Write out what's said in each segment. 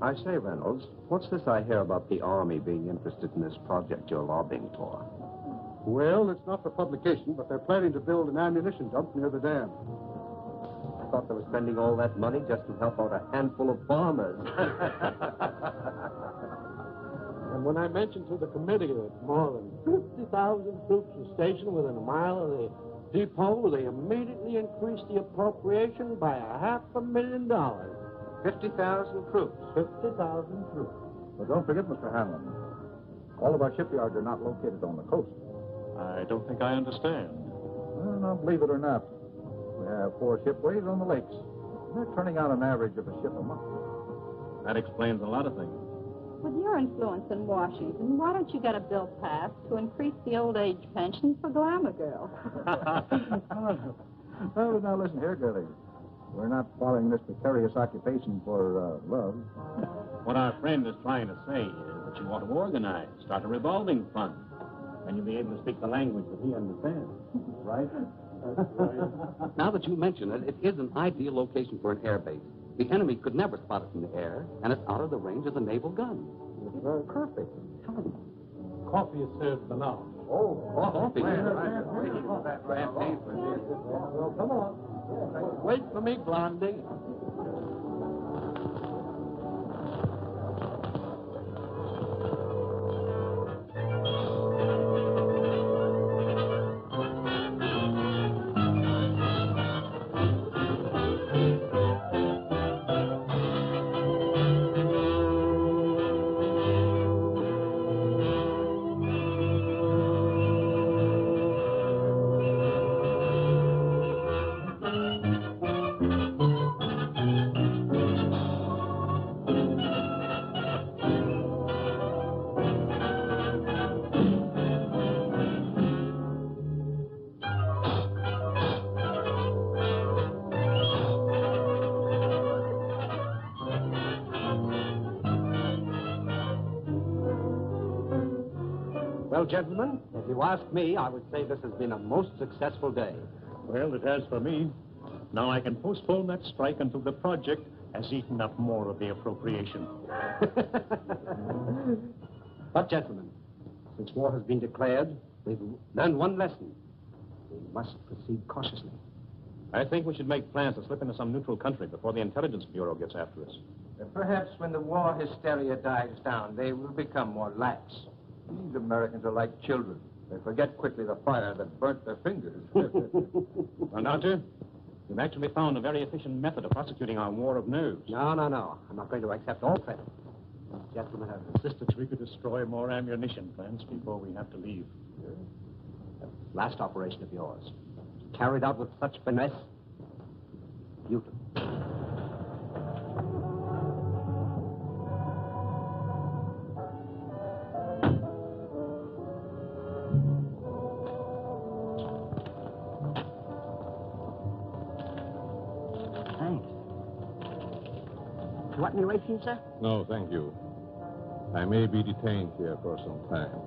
I say, Reynolds, what's this I hear about the Army being interested in this project you're lobbying for? Well, it's not for publication, but they're planning to build an ammunition dump near the dam. I thought they were spending all that money just to help out a handful of farmers. And when I mentioned to the committee that more than 50,000 troops were stationed within a mile of the depot, they immediately increased the appropriation by $500,000. 50,000 troops. 50,000 troops. But don't forget, Mr. Hanlon, all of our shipyards are not located on the coast. I don't think I understand. Well, now, believe it or not, we have 4 shipways on the lakes. They're turning out an average of a ship a month. That explains a lot of things. With your influence in Washington, why don't you get a bill passed to increase the old age pension for glamour girls? Oh, now listen here, girlie. We're not following this precarious occupation for love. What our friend is trying to say is that you want to organize, start a revolving fund, and you'll be able to speak the language that he understands. Right? Now that you mention it, it is an ideal location for an air base. The enemy could never spot it from the air, and it's out of the range of the naval gun. It's perfect. Coffee is served for now. Oh, Coffee. Well, come on. Wait for me, Blondie. Well, gentlemen, if you ask me, I would say this has been a most successful day. Well, it has for me. Now I can postpone that strike until the project has eaten up more of the appropriation. But, gentlemen, since war has been declared, we've learned one lesson. We must proceed cautiously. I think we should make plans to slip into some neutral country before the Intelligence Bureau gets after us. Perhaps when the war hysteria dies down, they will become more lax. These Americans are like children. They forget quickly the fire that burnt their fingers. Well, Doctor, you've actually found a very efficient method of prosecuting our war of nerves. No. I'm not going to accept all credit. Gentlemen have insisted We could destroy more ammunition plants before we have to leave. the last operation of yours, carried out with such finesse, beautiful. Thanks. You want any ration, sir? No, thank you. I may be detained here for some time.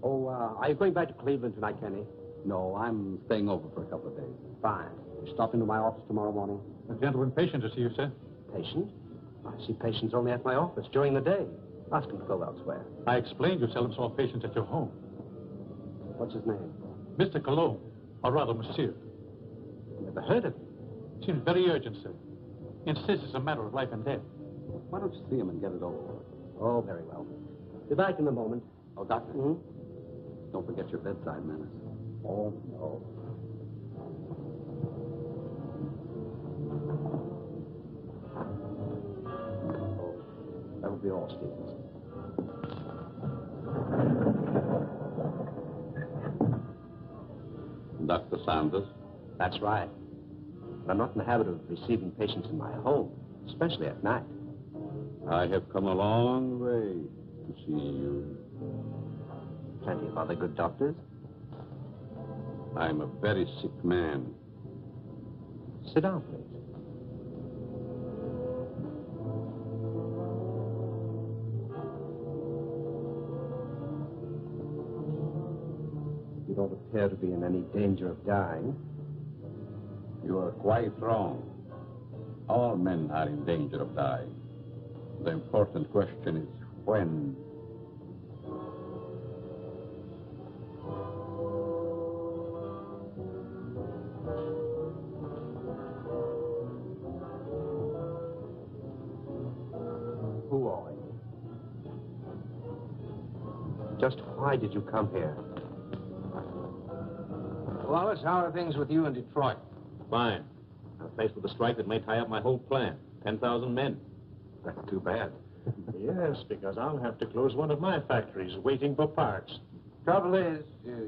Oh, are you going back to Cleveland tonight, Kenny? No, I'm staying over for a couple of days. Fine. You stop into my office tomorrow morning. A gentleman patient to see you, sir. Patient? I see patients only at my office during the day. Ask him to go elsewhere. I explained you seldom saw patients at your home. What's his name? Mr. Cologne, or rather, Monsieur. Never heard of him. Seems very urgent, sir. Insists it's a matter of life and death. Why don't you see him and get it over with? Oh, very well. Be back in a moment. Oh, Doctor. Hmm? Don't forget your bedside manners. Oh, no. Oh, that'll be all, Stevens. Dr. Sanders? That's right. But I'm not in the habit of receiving patients in my home, especially at night. I have come a long way to see you. Plenty of other good doctors. I'm a very sick man. Sit down, please. You don't appear to be in any danger of dying. You are quite wrong. All men are in danger of dying. The important question is when. Who are you? Just why did you come here? Wallace, how are things with you in Detroit? Fine. I'm faced with a strike that may tie up my whole plan. 10,000 men. That's too bad. Yes, because I'll have to close one of my factories waiting for parts. Trouble is,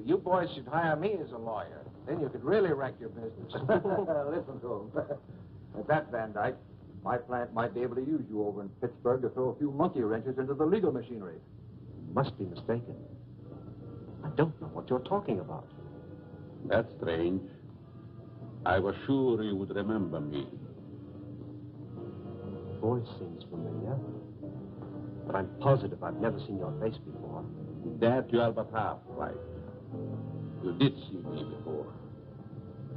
you boys should hire me as a lawyer. Then you could really wreck your business. Listen to him. At that, Van Dyke, my plant might be able to use you over in Pittsburgh to throw a few monkey wrenches into the legal machinery. You must be mistaken. I don't know what you're talking about. That's strange. I was sure you would remember me. Voice seems familiar, but I'm positive I've never seen your face before. That you are but half right. You did see me before.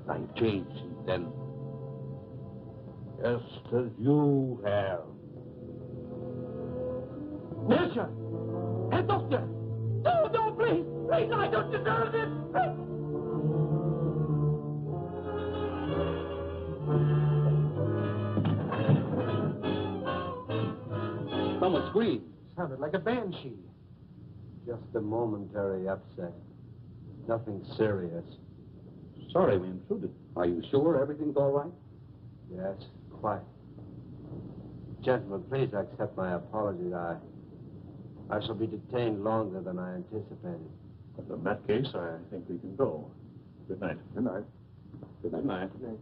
But I changed since then. Just as you have. Melcher! Herr Doctor! No, no, please! Please, I don't deserve this! Someone screamed. Sounded like a banshee. Just a momentary upset. Nothing serious. Sorry we intruded. Are you sure everything's all right? Yes, quite. Gentlemen, please accept my apology. I shall be detained longer than I anticipated. In that case, I think we can go. Good night. Good night. Good night. Good night.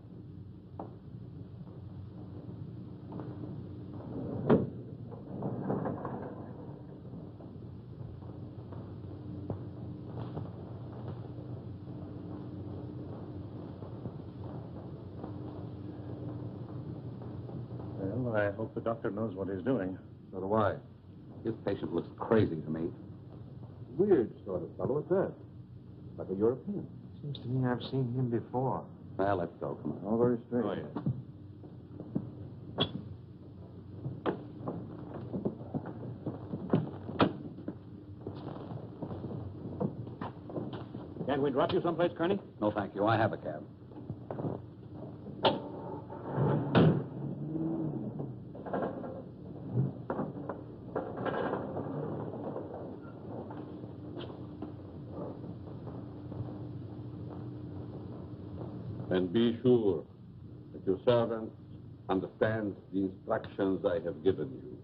Well, I hope the doctor knows what he's doing. So do I. This patient looks crazy to me. Weird sort of fellow at that. Like a European. Seems to me I've seen him before. Well, let's go. Come on. All very strange. Oh, yeah. Can't we drop you someplace, Kearney? No, thank you. I have a cab. And be sure that your servant understands the instructions I have given you.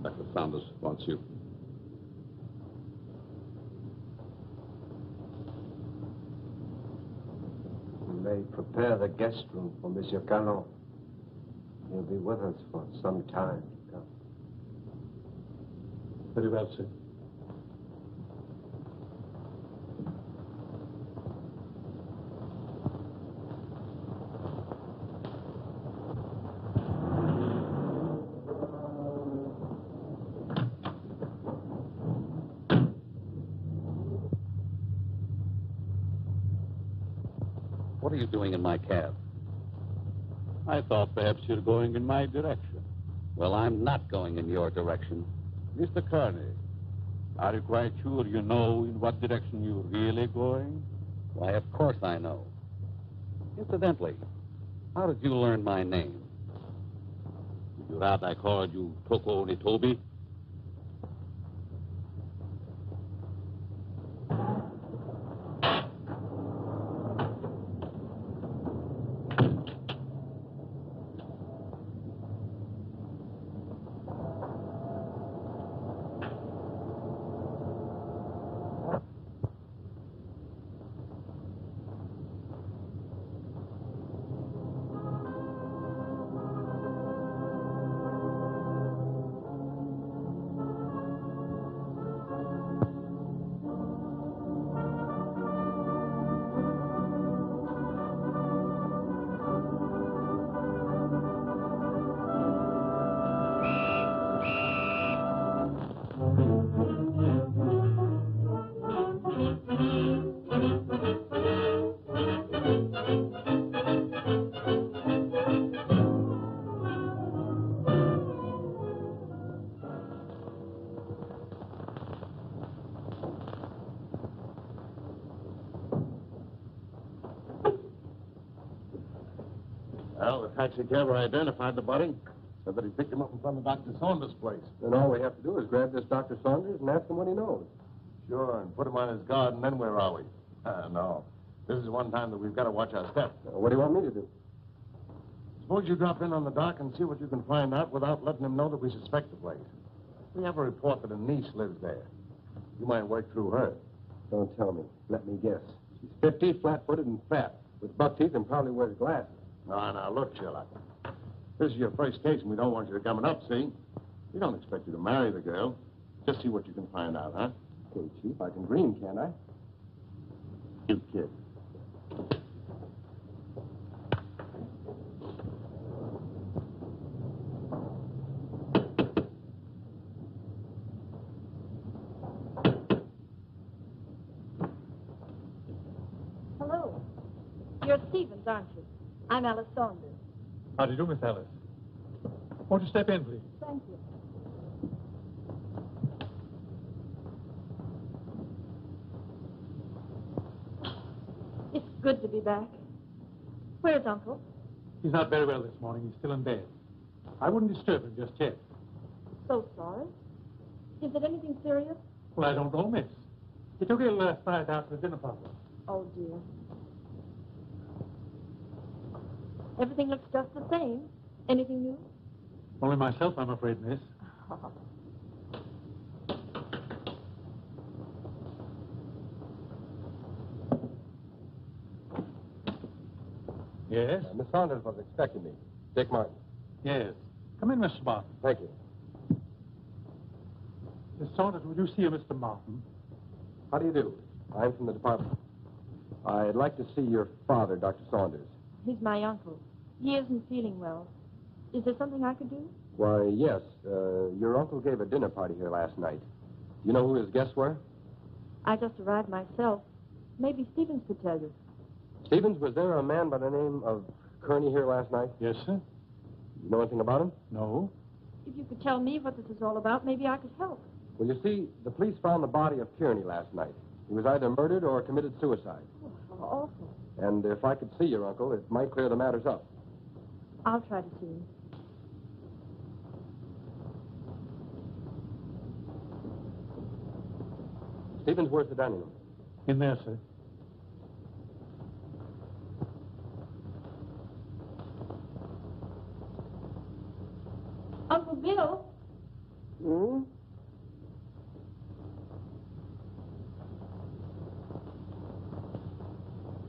Dr. Sanders wants you. You may prepare the guest room for Monsieur Cano. He'll be with us for some time to come. Very well, sir. What are you doing in my cab? I thought perhaps you're going in my direction. Well, I'm not going in your direction. Mr. Kearney, are you quite sure you know in what direction you're really going? Why, of course I know. Incidentally, how did you learn my name? Did you rather I called you Toko Nitobi? Well, the taxi cabber identified the body. Said that he picked him up in front of Dr. Saunders' place. Then all we have to do is grab this Dr. Saunders and ask him what he knows. Sure, and put him on his guard, and then where are we? No. This is one time that we've got to watch our step. What do you want me to do? Suppose you drop in on the dock and see what you can find out without letting him know that we suspect the place. We have a report that a niece lives there. You might work through her. Don't tell me. Let me guess. She's 50, flat-footed, and fat, with buck teeth and probably wears glasses. Now, look, Sherlock. This is your first case, and we don't want you to come it up, see? We don't expect you to marry the girl. Just see what you can find out, huh? Okay, Chief, I can dream, can't I? You kid. Hello. You're Stevens, aren't you? I'm Alice Saunders. How do you do, Miss Alice? Won't you step in, please? Thank you. It's good to be back. Where's Uncle? He's not very well this morning. He's still in bed. I wouldn't disturb him just yet. So sorry. Is it anything serious? Well, I don't know, miss. He took ill last night after the dinner party. Oh, dear. Everything looks just the same. Anything new? Only myself, I'm afraid, miss. Yes? Miss Saunders was expecting me. Dick Martin. Yes. Come in, Mr. Martin. Thank you. Miss Saunders, would you see a Mr. Martin? How do you do? I'm from the department. I'd like to see your father, Dr. Saunders. He's my uncle. He isn't feeling well. Is there something I could do? Why, yes. Your uncle gave a dinner party here last night. Do you know who his guests were? I just arrived myself. Maybe Stevens could tell you. Stevens, was there a man by the name of Kearney here last night? Yes, sir. You know anything about him? No. If you could tell me what this is all about, maybe I could help. Well, you see, the police found the body of Kearney last night. He was either murdered or committed suicide. Oh, how awful. And if I could see your uncle, it might clear the matters up. I'll try to see him. Stevens, where's the dining room? In there, sir. Uncle Bill? Hmm?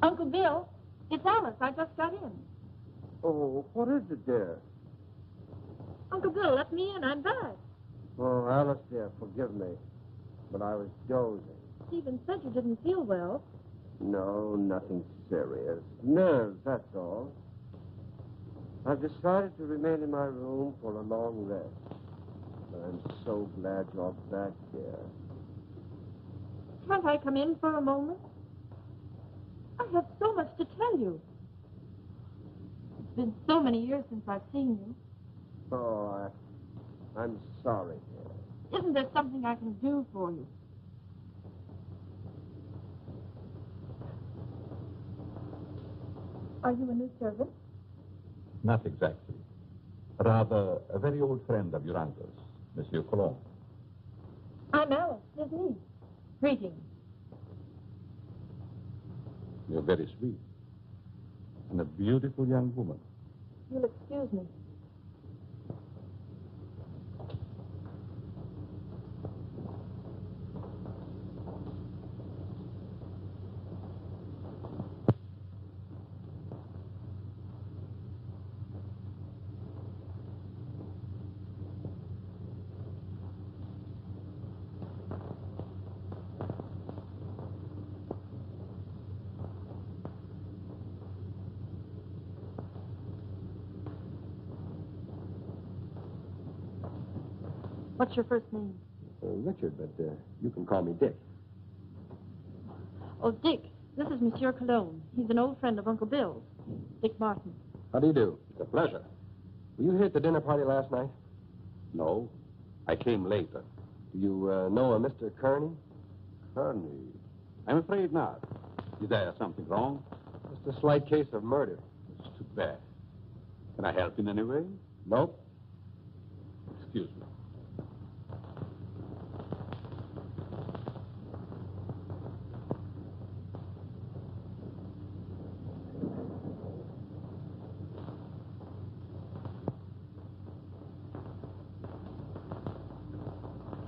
Uncle Bill? It's Alice. I just got in. Oh, what is it, dear? Uncle Bill, let me in. I'm back. Oh, Alice, dear, forgive me. But I was dozing. Stephen said you didn't feel well. No, nothing serious. Nerves, that's all. I've decided to remain in my room for a long rest. But I'm so glad you're back here. Can't I come in for a moment? I have so much to tell you. It's been so many years since I've seen you. Oh, I'm sorry. Isn't there something I can do for you? Are you a new servant? Not exactly. Rather, a very old friend of your uncle's, Monsieur Cologne. I'm Alice, his niece. Greetings. You're very sweet. And a beautiful young woman. You'll excuse me. What's your first name? Richard, but you can call me Dick. Oh, Dick. This is Monsieur Cologne. He's an old friend of Uncle Bill's. Dick Martin. How do you do? It's a pleasure. Were you here at the dinner party last night? No, I came later. Do you know a Mr. Kearney? Kearney? I'm afraid not. Is there something wrong? Just a slight case of murder. It's too bad. Can I help in any way? Nope. Excuse me.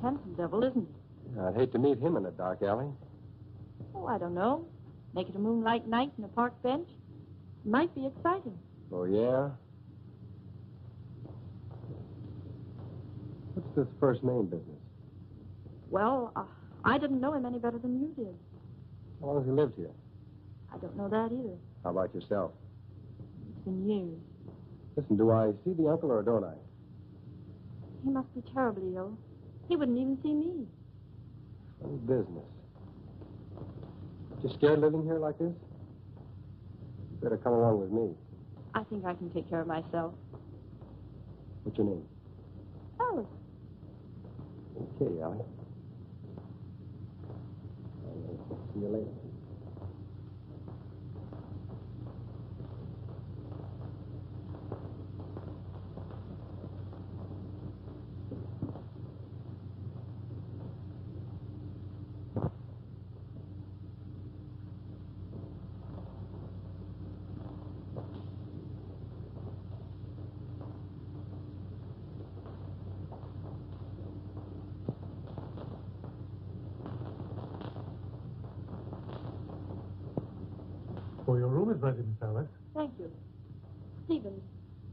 Handsome devil, isn't he? I'd hate to meet him in a dark alley. Oh, I don't know. Make it a moonlight night in a park bench. Might be exciting. Oh, yeah? What's this first name business? Well, I didn't know him any better than you did. How long has he lived here? I don't know that either. How about yourself? It's been years. Listen, do I see the uncle or don't I? He must be terribly ill. He wouldn't even see me. Funny business. You scared living here like this? You better come along with me. I think I can take care of myself. What's your name? Alice. Okay, Allie. See you later. Oh, your room is ready, Miss Alice. Thank you. Stephen,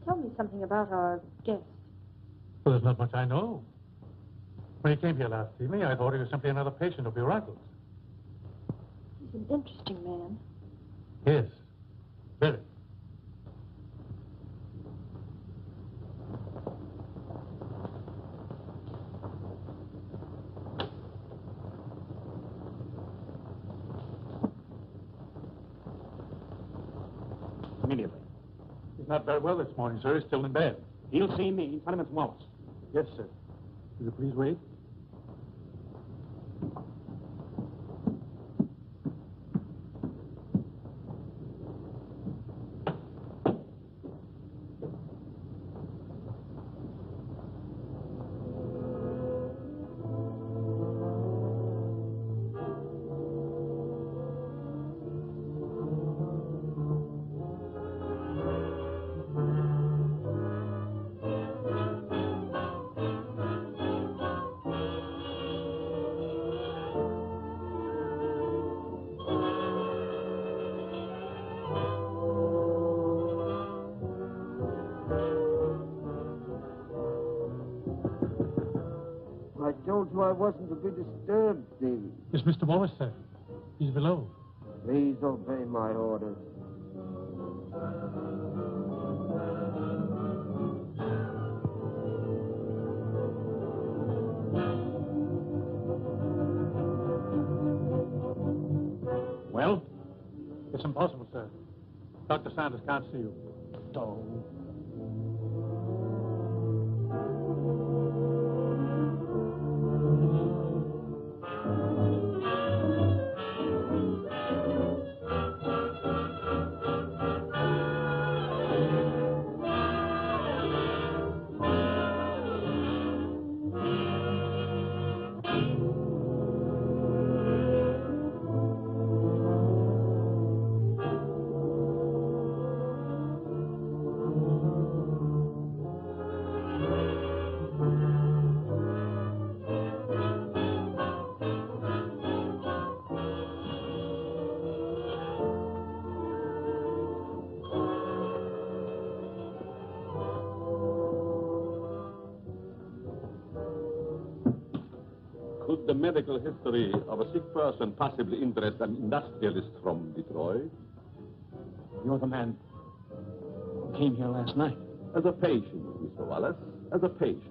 tell me something about our guest. Well, there's not much I know. When he came here last evening, I thought he was simply another patient of your uncle's. He's an interesting man. Yes, very. Immediately. He's not very well this morning, sir. He's still in bed. He'll see me. Tell him it's Wallace. Yes, sir. Will you please wait? I told you I wasn't to be disturbed, Stephen. Is Mr. Wallace, sir? He's below. Please obey my orders. Well? Yes, That's impossible, sir. Dr. Sanders can't see you. Oh. Could the medical history of a sick person possibly interest an industrialist from Detroit? You're the man who came here last night. As a patient, Mr. Wallace, as a patient.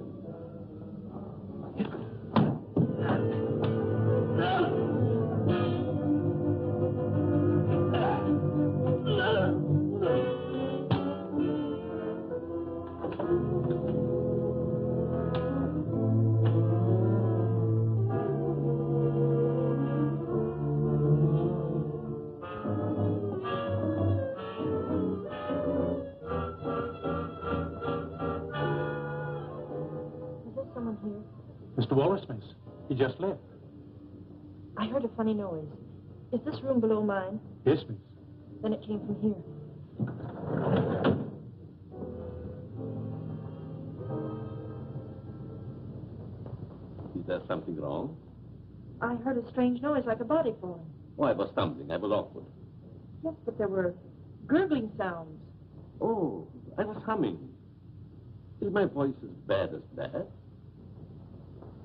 Mr. Wallace, miss. He just left. I heard a funny noise. Is this room below mine? Yes, miss. Then it came from here. Is there something wrong? I heard a strange noise like a body falling. Oh, I was stumbling. I was awkward. Yes, but there were gurgling sounds. Oh, I was humming. Is my voice as bad as that?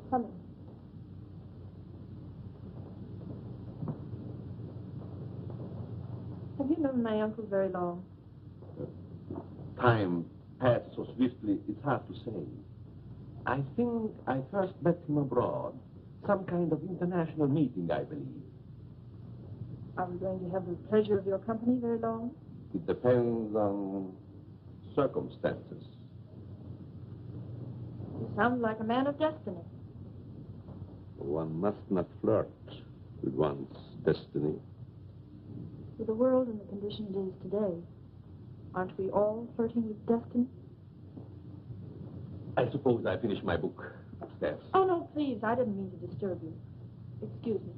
Humming. Have you known my uncle very long? Time passed so swiftly, it's hard to say. I think I first met him abroad. Some kind of international meeting, I believe. Are we going to have the pleasure of your company very long? It depends on circumstances. You sound like a man of destiny. One must not flirt with one's destiny. With the world and the condition it is today, aren't we all flirting with destiny? I suppose I finished my book upstairs. Oh, no, please. I didn't mean to disturb you. Excuse me.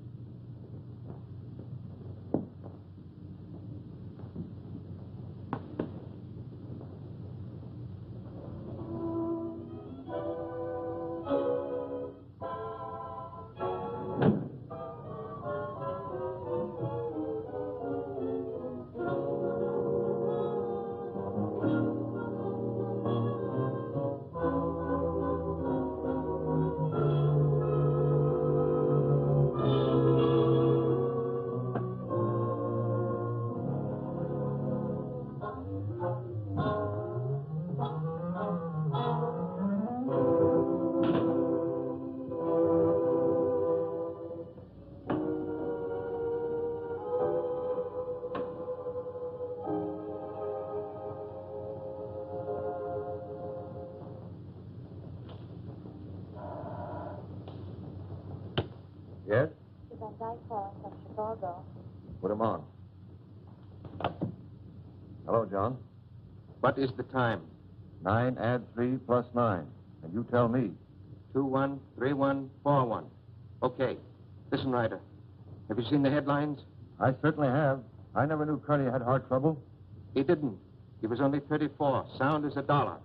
Yes? Van Dyke calling from Chicago. Put him on. Hello, John. What is the time? 9 add 3 plus 9. And you tell me. 213141. Okay. Listen, Ryder. Have you seen the headlines? I certainly have. I never knew Curly had heart trouble. He didn't. He was only 34. Sound as $1.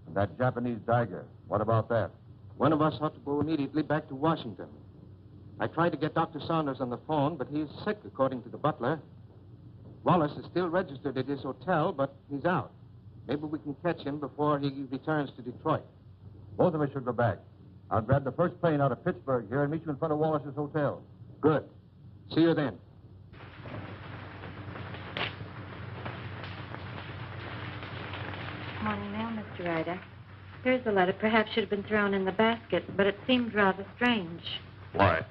And that Japanese tiger. What about that? One of us ought to go immediately back to Washington. I tried to get Dr. Saunders on the phone, but he's sick, according to the butler. Wallace is still registered at his hotel, but he's out. Maybe we can catch him before he returns to Detroit. Both of us should go back. I'll grab the first plane out of Pittsburgh here and meet you in front of Wallace's hotel. Good. See you then. Morning mail, Mr. Ryder. Here's the letter. Perhaps should have been thrown in the basket, but it seemed rather strange. Why?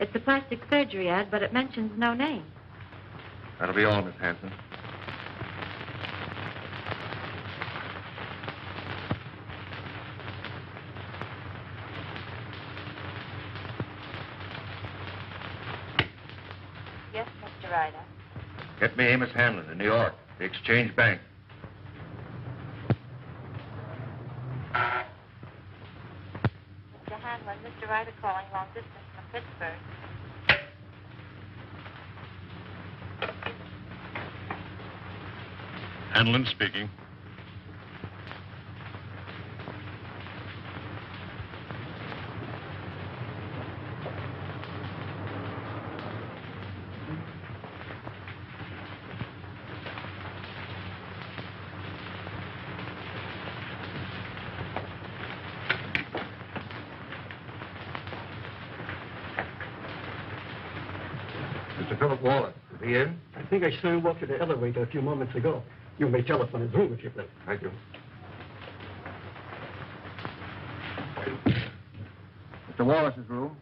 It's a plastic surgery ad, but it mentions no name. That'll be all, Miss Hanson. Yes, Mr. Ryder. Get me Amos Hanlon in New York, the Exchange Bank. Mr. Hanlon, Mr. Ryder calling long distance from Pittsburgh. Hanlon speaking. Mr. Philip Wallace, is he in? I think I saw him walk to the elevator a few moments ago. You may telephone his room if you please. Thank you. Mr. Wallace's room.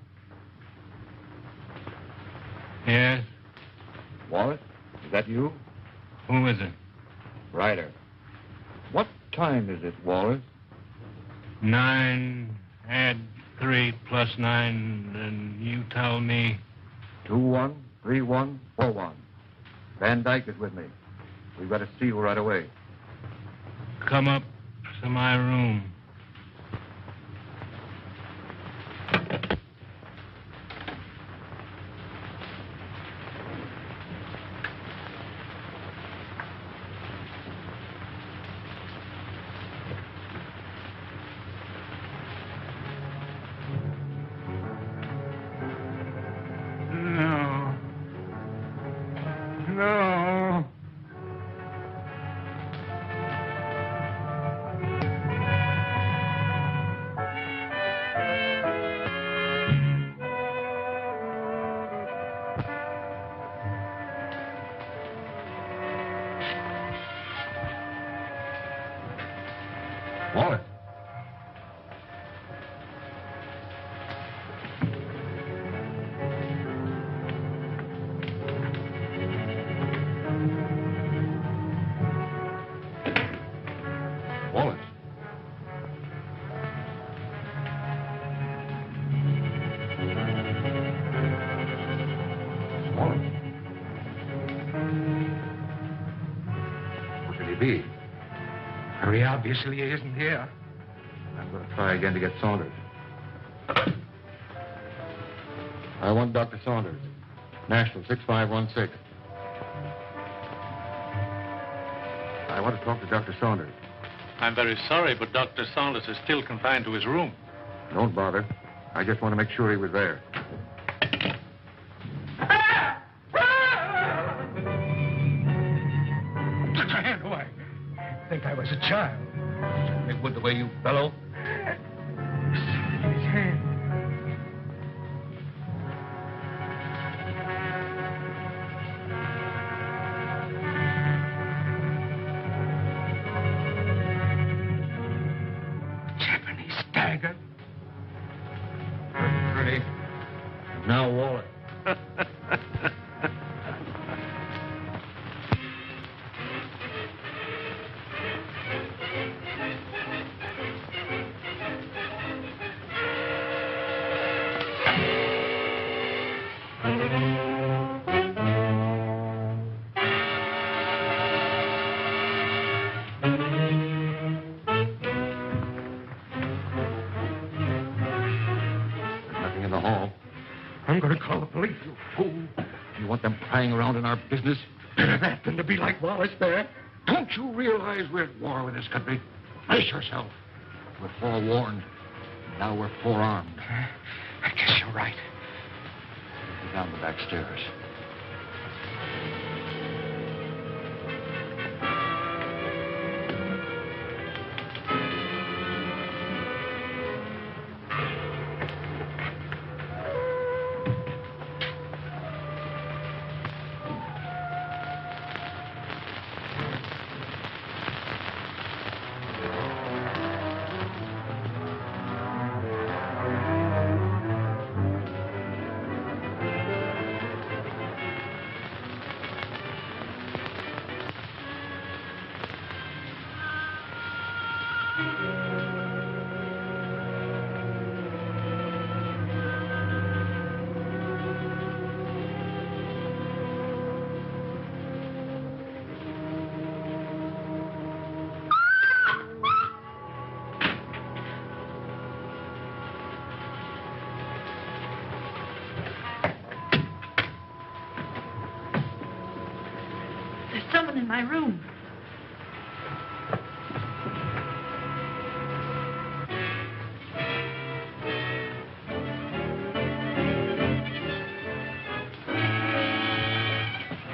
Yes? Wallace, is that you? Who is it? Ryder. What time is it, Wallace? 9, add 3 plus 9, and you tell me... 213141. Van Dyke is with me. We've got to see you right away. Come up to my room. No. No. Wallace. Wallace. Wallace. Where could he be? Very obviously he isn't here. I'm going to try again to get Saunders. I want Dr. Saunders. National 6516. I want to talk to Dr. Saunders. I'm very sorry, but Dr. Saunders is still confined to his room. Don't bother. I just want to make sure he was there. Took your hand away. I think I was a child. Certainly would the way you bellow. His hand. Japanese dagger. Pretty. Now, Wallace. Nothing in the hall. I'm going to call the police, you fool. You want them prying around in our business? Better that than to be like Wallace there. Don't you realize we're at war with this country? Brace yourself. We're forewarned. Now we're forearmed. I guess you're right. Down the back stairs. There's someone in my room.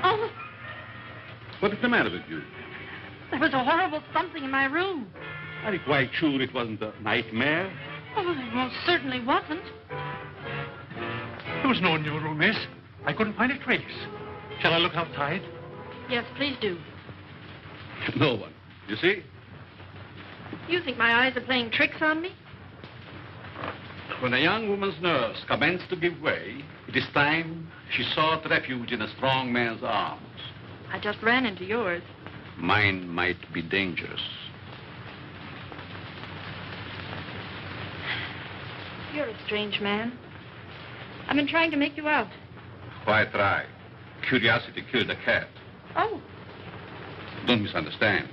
Oh, What is the matter with you? there was a horrible something in my room. Are you quite sure it wasn't a nightmare? Oh, it most certainly wasn't. There was no one in your room, miss. I couldn't find a trace. Shall I look outside? Yes, please do. No one. You see? You think my eyes are playing tricks on me? When a young woman's nerves commence to give way, it is time she sought refuge in a strong man's arms. I just ran into yours. Mine might be dangerous. You're a strange man. I've been trying to make you out. Why try? Curiosity killed a cat. Oh, Don't misunderstand.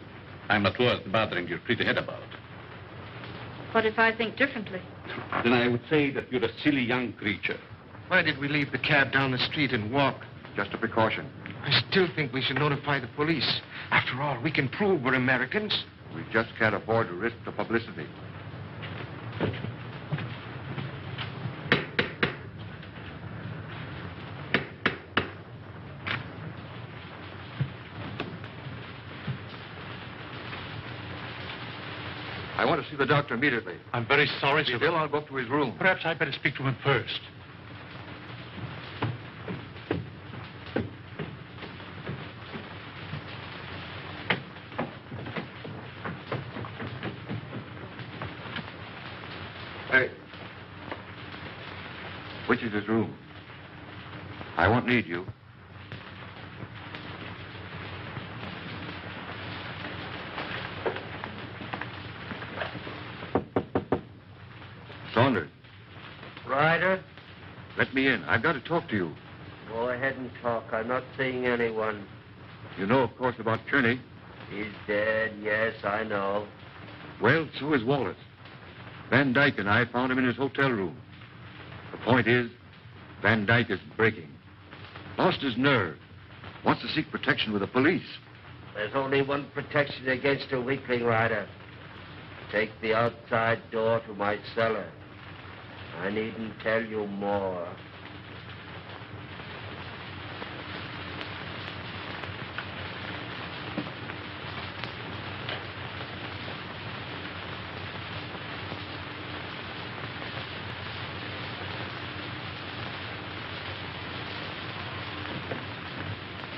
I'm not worth bothering your pretty head about. what if I think differently? Then I would say that you're a silly young creature. Why did we leave the cab down the street and walk? Just a precaution. I still think we should notify the police. After all, we can prove we're Americans. We just can't afford to risk the publicity. I want to see the doctor immediately. I'm very sorry, If he's sir. ill, I'll go up to his room. Perhaps I'd better speak to him first. Hey. Which is his room? I won't need you. Saunders, Ryder, let me in. I've got to talk to you. go ahead and talk. I'm not seeing anyone. You know, of course, about Kearney. He's dead, yes, I know. Well, so is Wallace. Van Dyke and I found him in his hotel room. The point is, Van Dyke is breaking. Lost his nerve. Wants to seek protection with the police. There's only one protection against a weakling, Ryder. Take the outside door to my cellar. I needn't tell you more.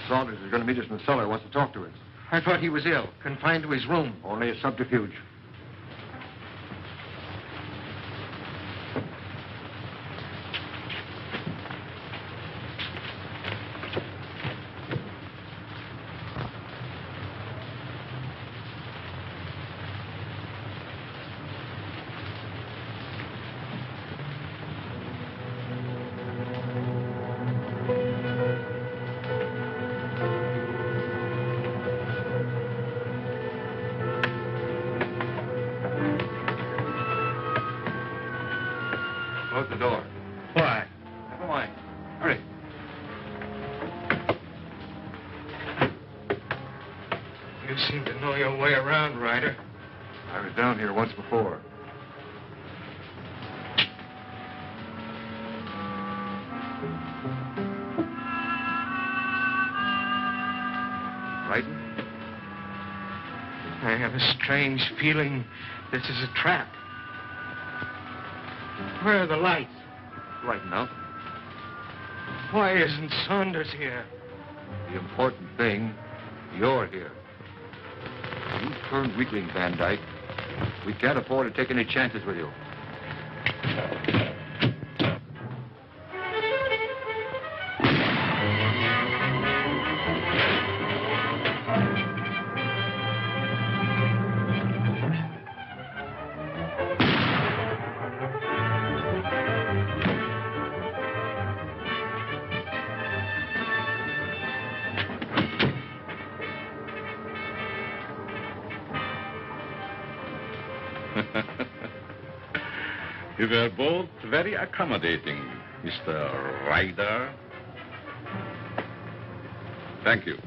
Saunders is going to meet us in the cellar. Wants to talk to us. I thought he was ill, confined to his room. Only a subterfuge. Close the door. Why? Never mind. Hurry. You seem to know your way around, Ryder. I was down here once before. Frightened? I have a strange feeling this is a trap. Where are the lights? Right enough. Why isn't Saunders here? The important thing, you're here. You turned weakling, Van Dyke. We can't afford to take any chances with you. You were both very accommodating, Mr. Ryder. Thank you.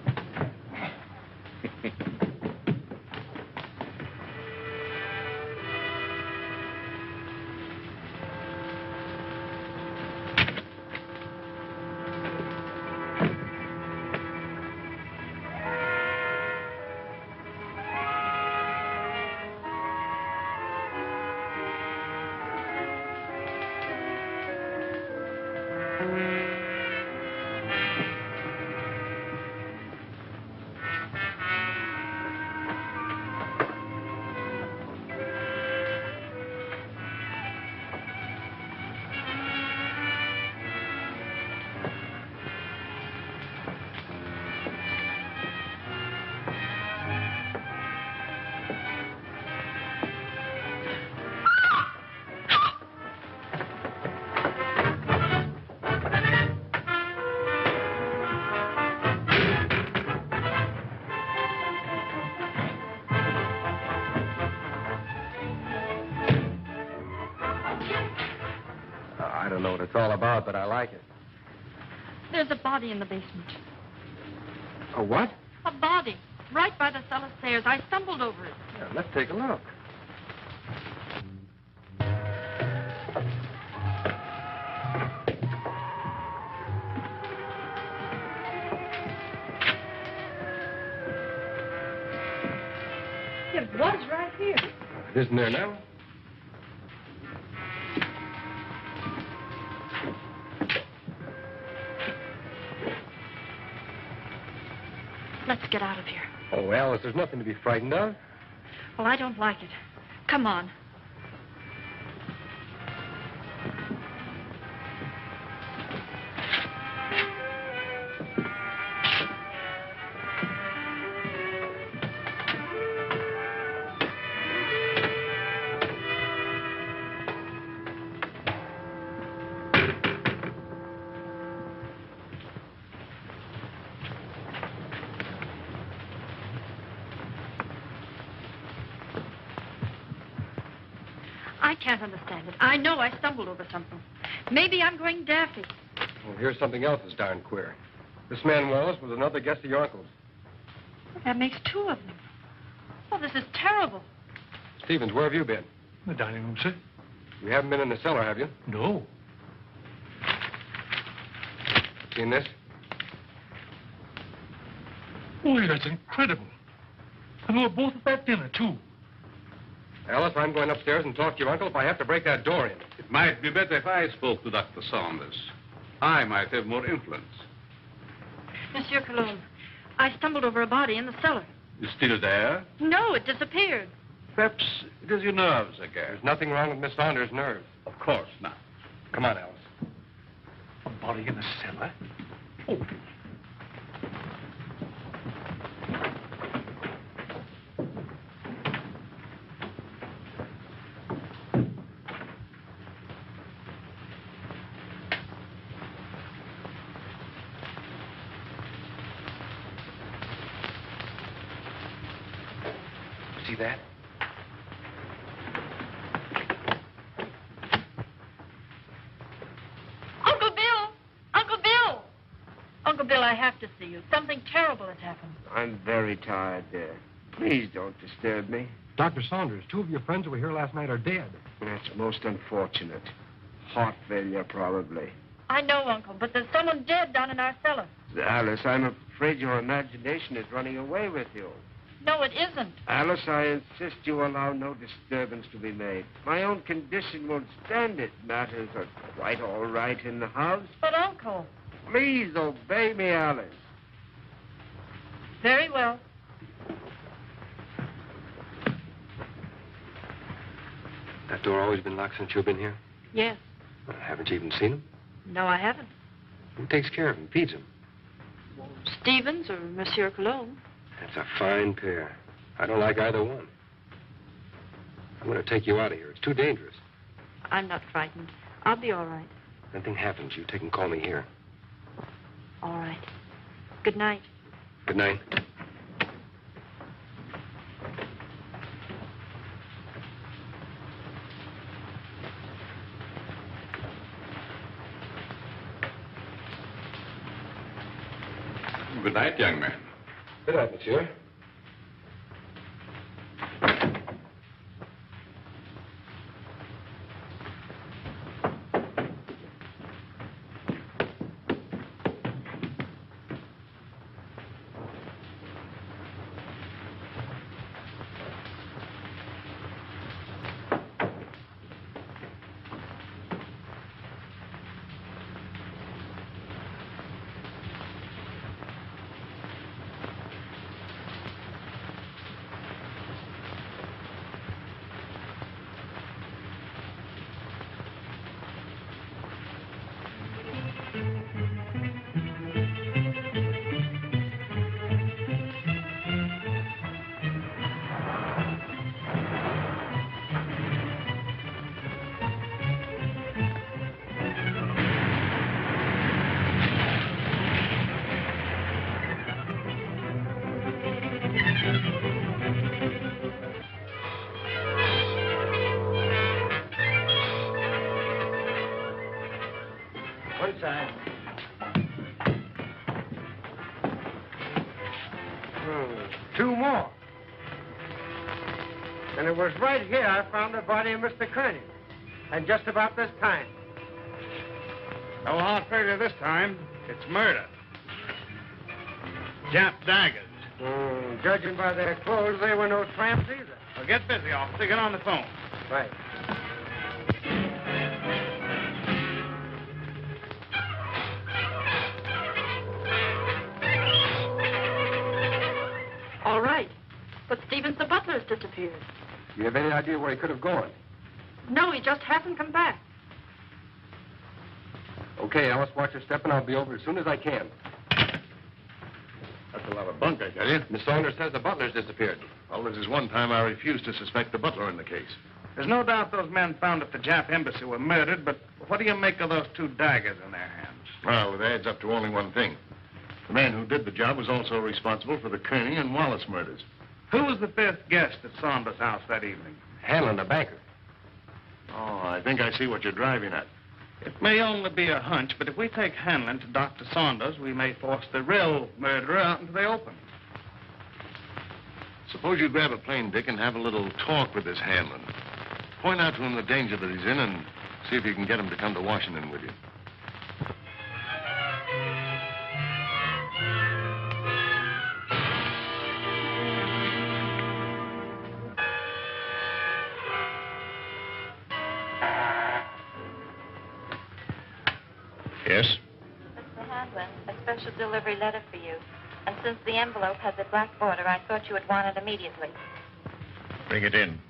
don't know what it's all about, but I like it. There's a body in the basement. A what? A body. Right by the cellar stairs. I stumbled over it. Yeah, let's take a look. It was right here. It isn't there now? Let's get out of here. Oh, Alice, there's nothing to be frightened of. Well, I don't like it. Come on. I can't understand it. I know I stumbled over something. Maybe I'm going daffy. Well, here's something else that's darn queer. This man Wallace was another guest of your uncle's. That makes two of them. Oh, this is terrible. Stevens, where have you been? The dining room, sir. You haven't been in the cellar, have you? No. Seen this? Boy, that's incredible. And we were both at that dinner, too. Alice, I'm going upstairs and talk to your uncle if I have to break that door in. It might be better if I spoke to Dr. Saunders. I might have more influence. Monsieur Cologne, I stumbled over a body in the cellar. It's still there? No, it disappeared. Perhaps it is your nerves again. There's nothing wrong with Miss Saunders' nerves. Of course not. Come on, Alice. A body in the cellar? Oh. See that? Uncle Bill! Uncle Bill! Uncle Bill, I have to see you. Something terrible has happened. I'm very tired, dear. Please don't disturb me. Dr. Saunders, two of your friends who were here last night are dead. That's most unfortunate. Heart failure, probably. I know, Uncle, but there's someone dead down in our cellar. Alice, I'm afraid your imagination is running away with you. No, it isn't. Alice, I insist you allow no disturbance to be made. My own condition won't stand it. Matters are quite all right in the house. But, Uncle... Please obey me, Alice. Very well. That door always been locked since you've been here? Yes. Well, haven't you even seen him? No, I haven't. Who takes care of him, feeds him? Stevens or Monsieur Cologne. That's a fine pair. I don't like either one. I'm going to take you out of here. It's too dangerous. I'm not frightened. I'll be all right. If anything happens, you take and call me here. All right. Good night. Good night. Good night, young man. Good night, monsieur. time. Two more. And it was right here I found the body of Mr. Kearney. And just about this time. No hard failure this time. It's murder. Jap daggers. Judging by their clothes, they were no tramps either. Well, get busy, officer. Get on the phone. Right. All right. But Stevens, the butler, has disappeared. You have any idea where he could have gone? No, he just hasn't come back. Okay, Alice, watch your step, and I'll be over as soon as I can. That's a lot of bunk, I tell you. Miss Saunders says the butler's disappeared. Well, this is one time I refused to suspect the butler in the case. There's no doubt those men found at the Jap embassy were murdered, but what do you make of those two daggers in their hands? Well, it adds up to only one thing. The man who did the job was also responsible for the Kearney and Wallace murders. Who was the fifth guest at Saunders' house that evening? Hanlon, the banker. Oh, I think I see what you're driving at. It may only be a hunch, but if we take Hanlon to Dr. Saunders, we may force the real murderer out into the open. Suppose you grab a plane, Dick, and have a little talk with this Hanlon. Point out to him the danger that he's in and see if you can get him to come to Washington with you. Yes? Mr. Hanlon, a special delivery letter for you. And since the envelope has a black border, I thought you would want it immediately. Bring it in.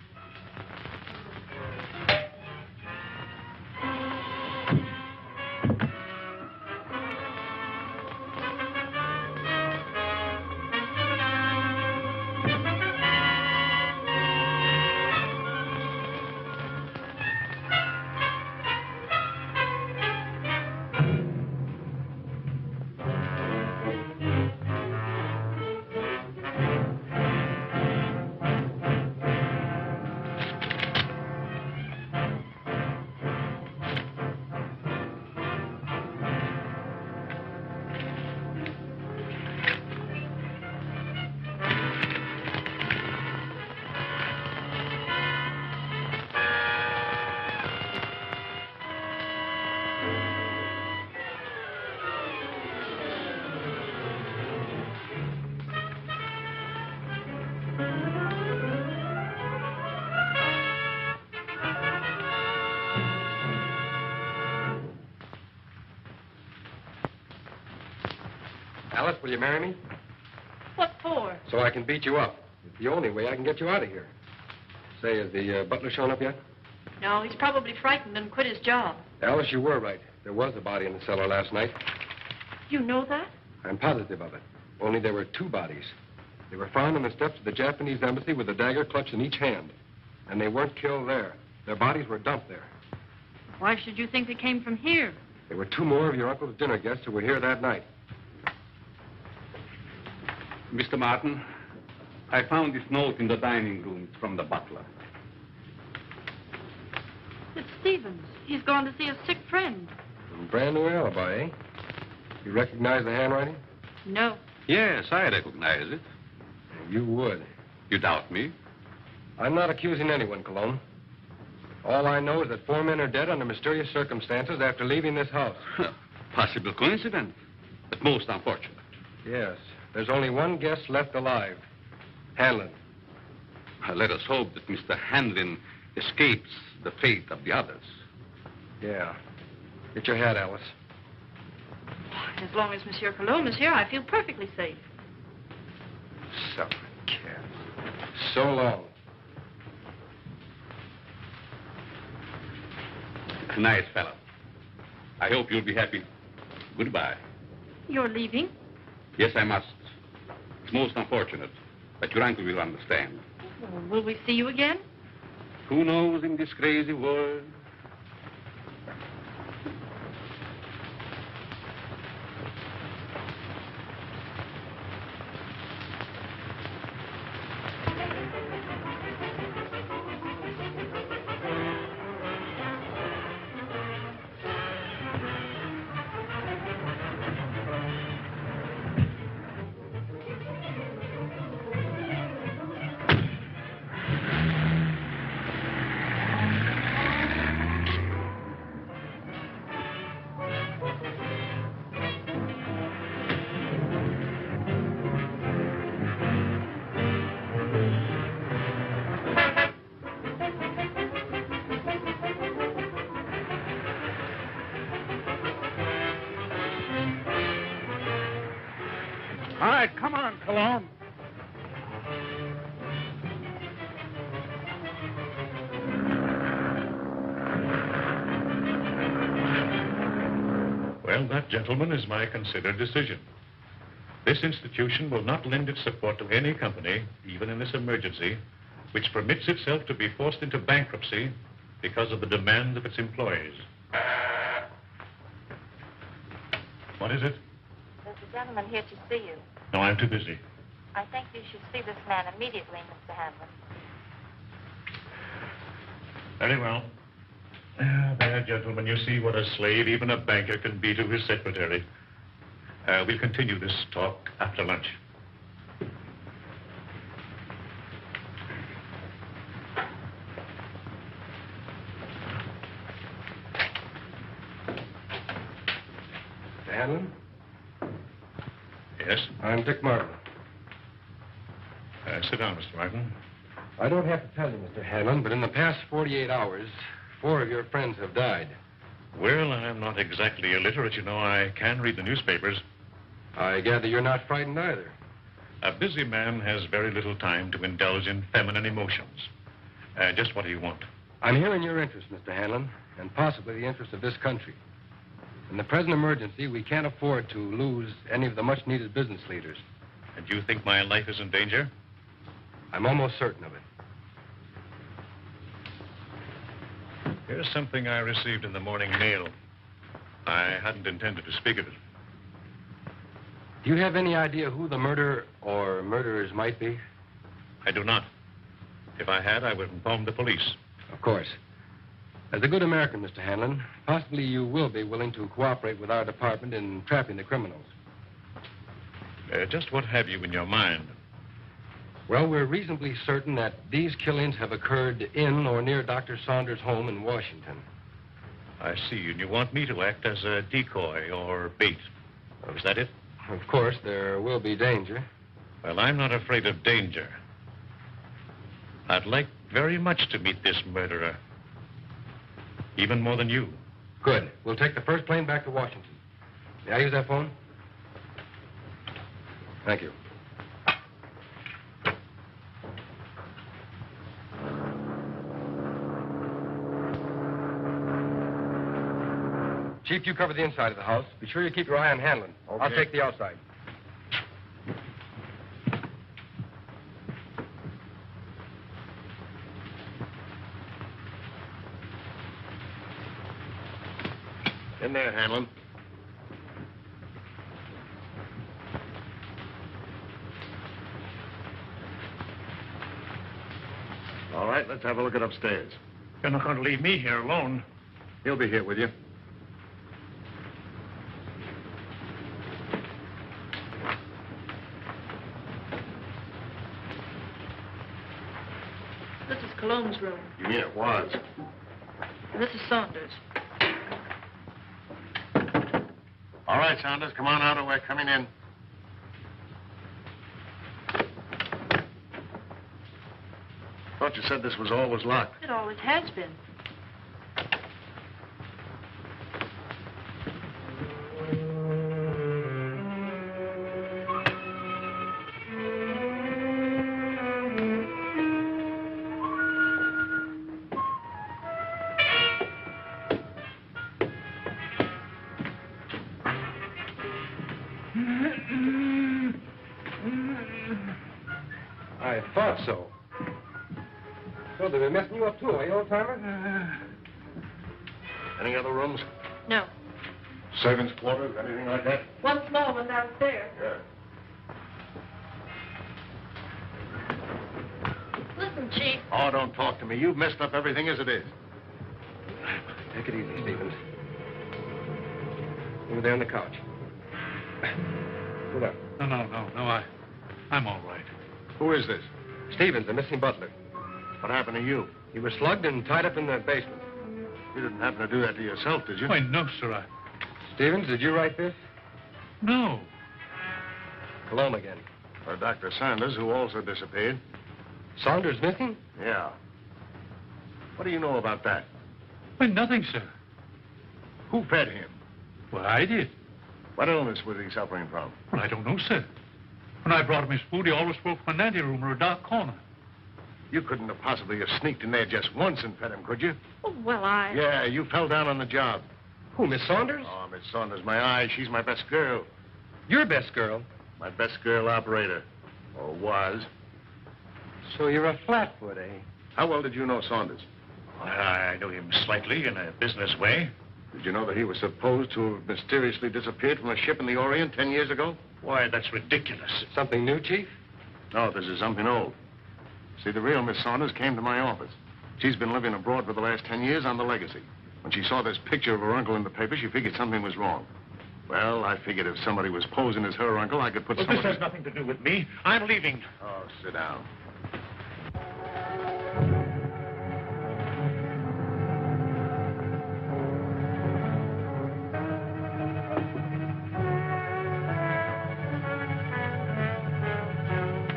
Alice, will you marry me? What for? So I can beat you up. It's the only way I can get you out of here. Say, has the butler shown up yet? No, he's probably frightened and quit his job. Alice, you were right. There was a body in the cellar last night. You know that? I'm positive of it. Only there were two bodies. They were found on the steps of the Japanese embassy with a dagger clutched in each hand. And they weren't killed there. Their bodies were dumped there. Why should you think they came from here? There were two more of your uncle's dinner guests who were here that night. Mr. Martin, I found this note in the dining room from the butler. It's Stevens. He's gone to see a sick friend. Brand new alibi, eh? You recognize the handwriting? No. Yes, I recognize it. You would. You doubt me? I'm not accusing anyone, Cologne. All I know is that 4 men are dead under mysterious circumstances after leaving this house. Possible coincidence, but most unfortunate. Yes. There's only one guest left alive. Hanlon. Let us hope that Mr. Hanlon escapes the fate of the others. Yeah. Get your hat, Alice. As long as Monsieur Cologne is here, I feel perfectly safe. Suffering cat. So long. Nice fellow. I hope you'll be happy. Goodbye. You're leaving? Yes, I must. It's most unfortunate, but your uncle will understand. Well, will we see you again? Who knows in this crazy world? right, come on, Cologne. Well, that, gentlemen, is my considered decision. This institution will not lend its support to any company, even in this emergency, which permits itself to be forced into bankruptcy because of the demands of its employees. What is it? There's a gentleman here to see you. No, I'm too busy. I think you should see this man immediately, Mr. Hanlon. Very well. There, gentlemen, you see what a slave even a banker can be to his secretary. We'll continue this talk after lunch. Mr. Hanlon? Yes? I'm Dick Martin. Sit down, Mr. Martin. I don't have to tell you, Mr. Hanlon, but in the past 48 hours, 4 of your friends have died. Well, I'm not exactly illiterate, you know. I can read the newspapers. I gather you're not frightened either. A busy man has very little time to indulge in feminine emotions. Just what do you want? I'm here in your interest, Mr. Hanlon, and possibly the interest of this country. In the present emergency, we can't afford to lose any of the much-needed business leaders. And you think my life is in danger? I'm almost certain of it. Here's something I received in the morning mail. I hadn't intended to speak of it. Do you have any idea who the murderer or murderers might be? I do not. If I had, I would inform the police. Of course. As a good American, Mr. Hanlon, possibly you will be willing to cooperate with our department in trapping the criminals. Just what have you in your mind? Well, we're reasonably certain that these killings have occurred in or near Dr. Saunders' home in Washington. I see, and you want me to act as a decoy or bait. Is that it? Of course, there will be danger. Well, I'm not afraid of danger. I'd like very much to meet this murderer. Even more than you. Good. We'll take the first plane back to Washington. May I use that phone? Thank you. Chief, you cover the inside of the house. Be sure you keep your eye on Hanlon. Okay. I'll take the outside. In there, Hanlon. All right, let's have a look at upstairs. You're not going to leave me here alone. He'll be here with you. This is Cologne's room. You mean it was? And this is Saunders. All right, Saunders, come on out or we're coming in. Thought you said this was always locked. It always has been. I thought so. So they've been messing you up too, eh, old-timer? Any other rooms? No. Servants' quarters, anything like that? One small one downstairs. Yeah. Listen, Chief. Oh, don't talk to me. You've messed up everything as it is. Take it easy, Stevens. Over there on the couch. Sit up. No, I'm all right. Who is this? Stevens, the missing butler. What happened to you? He was slugged and tied up in the basement. You didn't happen to do that to yourself, did you? Why, no, sir. Stevens, did you write this? No. Cologne again. For Dr. Saunders, who also disappeared. Saunders missing? Yeah. What do you know about that? Why, nothing, sir. Who fed him? Well, I did. What illness was he suffering from? Well, I don't know, sir. When I brought him his food, he always spoke from an anteroom or a dark corner. You couldn't have possibly have sneaked in there just once and fed him, could you? Oh, well, I... Yeah, you fell down on the job. Who, Miss Saunders? Oh, Miss Saunders, my eye. She's my best girl. Your best girl? My best girl operator. Or was. So you're a flatfoot, eh? How well did you know Saunders? I knew him slightly in a business way. Did you know that he was supposed to have mysteriously disappeared from a ship in the Orient 10 years ago? Why, that's ridiculous. Something new, Chief? No, this is something old. See, the real Miss Saunders came to my office. She's been living abroad for the last 10 years on the legacy. When she saw this picture of her uncle in the paper, she figured something was wrong. Well, I figured if somebody was posing as her uncle, I could put Well, someone... this has nothing to do with me. I'm leaving. Oh, sit down.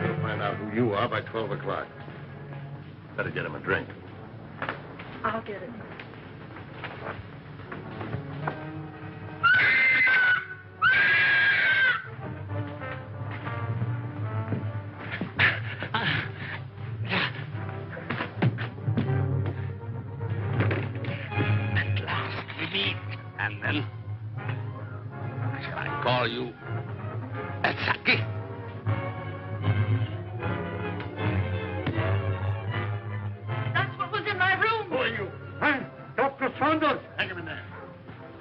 We'll find out who you are by 12 o'clock. Better get him a drink. I'll get it. At last we meet. And then, shall I call you Saki? That's what was in my room. Who are you? Huh? Dr. Saunders. Hang him in there.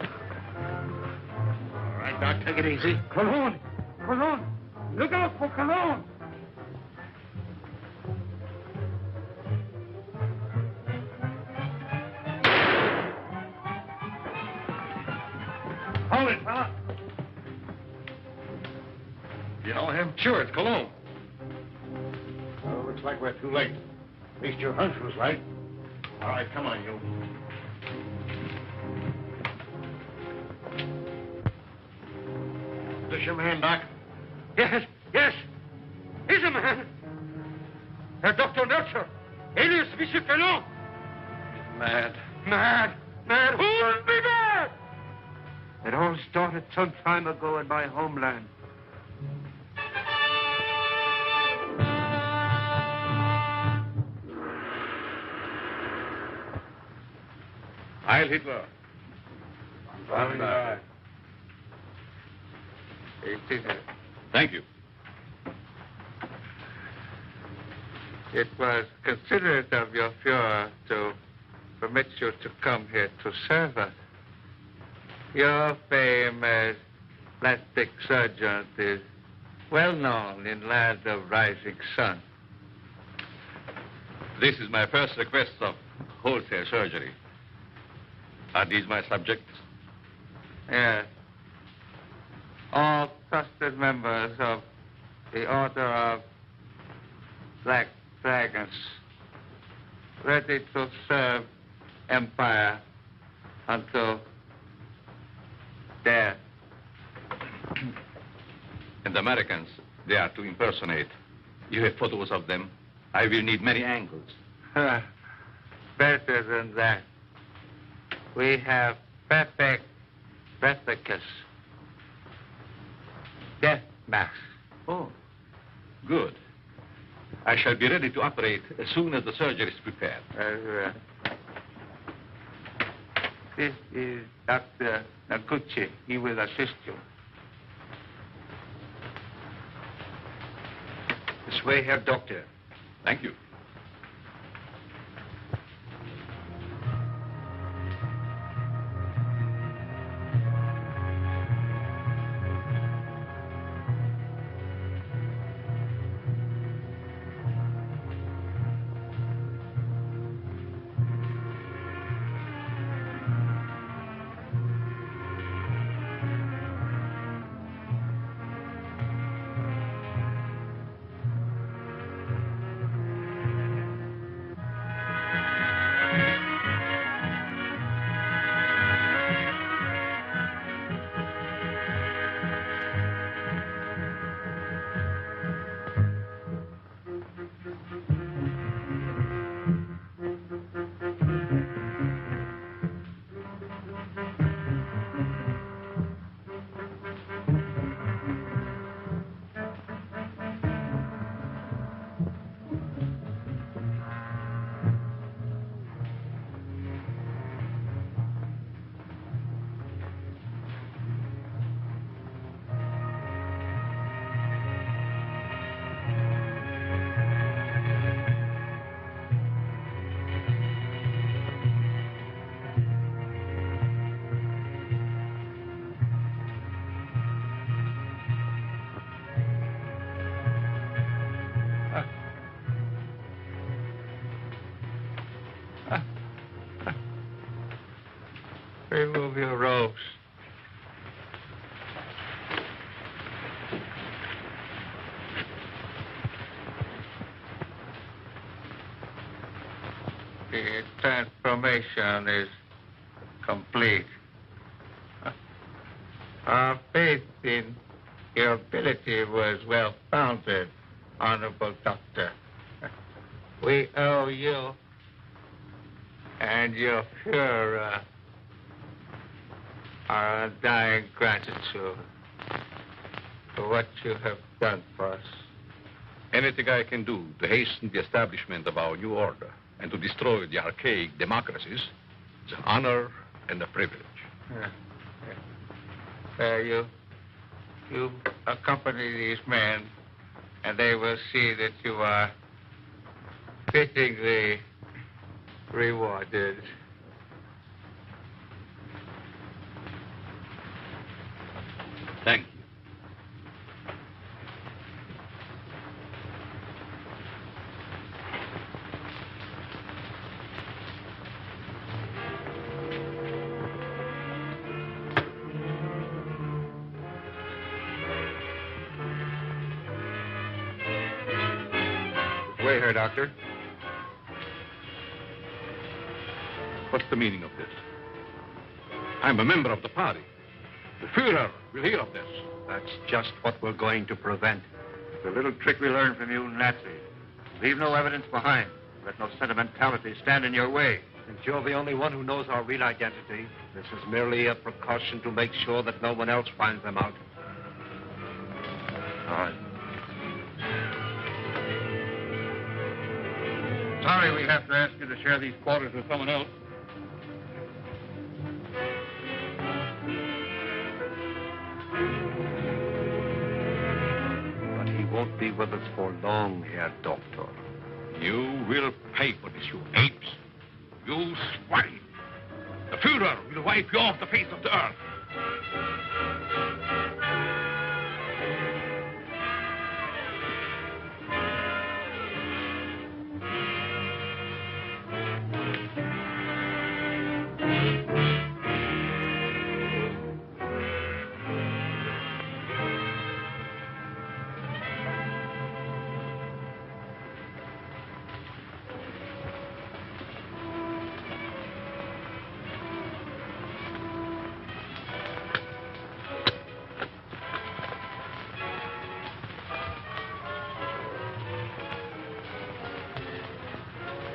All right, Doc, take it easy. Cologne. Cologne. Look out for cologne. Hold it, fella. You know him? Sure, it's Cologne. Well, looks like we're too late. At least your hunch was right. All right, come on, you. Is this your man, Doc? Yes, yes. He's a man. Dr. Melcher, alias Monsieur Cologne. Mad. Mad. Mad. Who would be mad? It all started some time ago in my homeland. Heil Hitler. Thank you. It was considerate of your Fuhrer to permit you to come here to serve us. Your fame as plastic surgeon is well known in land of rising sun. This is my first request of wholesale surgery. Are these my subjects? Yes. All trusted members of the Order of Black Dragons, ready to serve Empire until death. And the Americans, they are to impersonate. You have photos of them. I will need many angles. Better than that. We have perfect replicas. Death masks. Oh, good. I shall be ready to operate as soon as the surgery is prepared. This is Dr. Naguchi. He will assist you. This way, Herr Doctor. Thank you. Remove your robes. The transformation is complete. Our faith in your ability was well founded, Honorable Doctor. We owe you and your Fuhrer our undying gratitude for what you have done for us. Anything I can do to hasten the establishment of our new order and to destroy the archaic democracies is an honor and a privilege. You accompany these men, and they will see that you are fittingly rewarded. Thank you. Wait here, Doctor. What's the meaning of this? I'm a member of the party. The Fuhrer will hear of this. That's just what we're going to prevent. The little trick we learned from you Nazis. Leave no evidence behind. Let no sentimentality stand in your way. Since you're the only one who knows our real identity, this is merely a precaution to make sure that no one else finds them out. All right. Sorry we have to ask you to share these quarters with someone else. But he won't be with us for long, Herr Doctor. You will pay for this, you apes. You swine. The Fuhrer will wipe you off the face of the earth.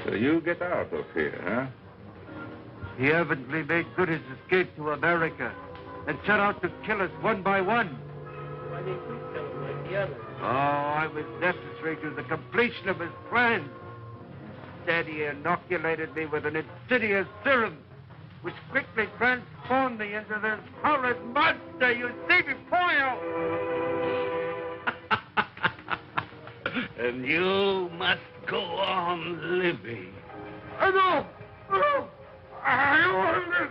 So you get out of here, huh? He evidently made good his escape to America and set out to kill us one by one. Why didn't you kill him like the others? Oh, I was necessary to the completion of his plan. Instead, he inoculated me with an insidious serum, which quickly transformed me into this horrid monster you see before you. And you must go on living. No! I want it!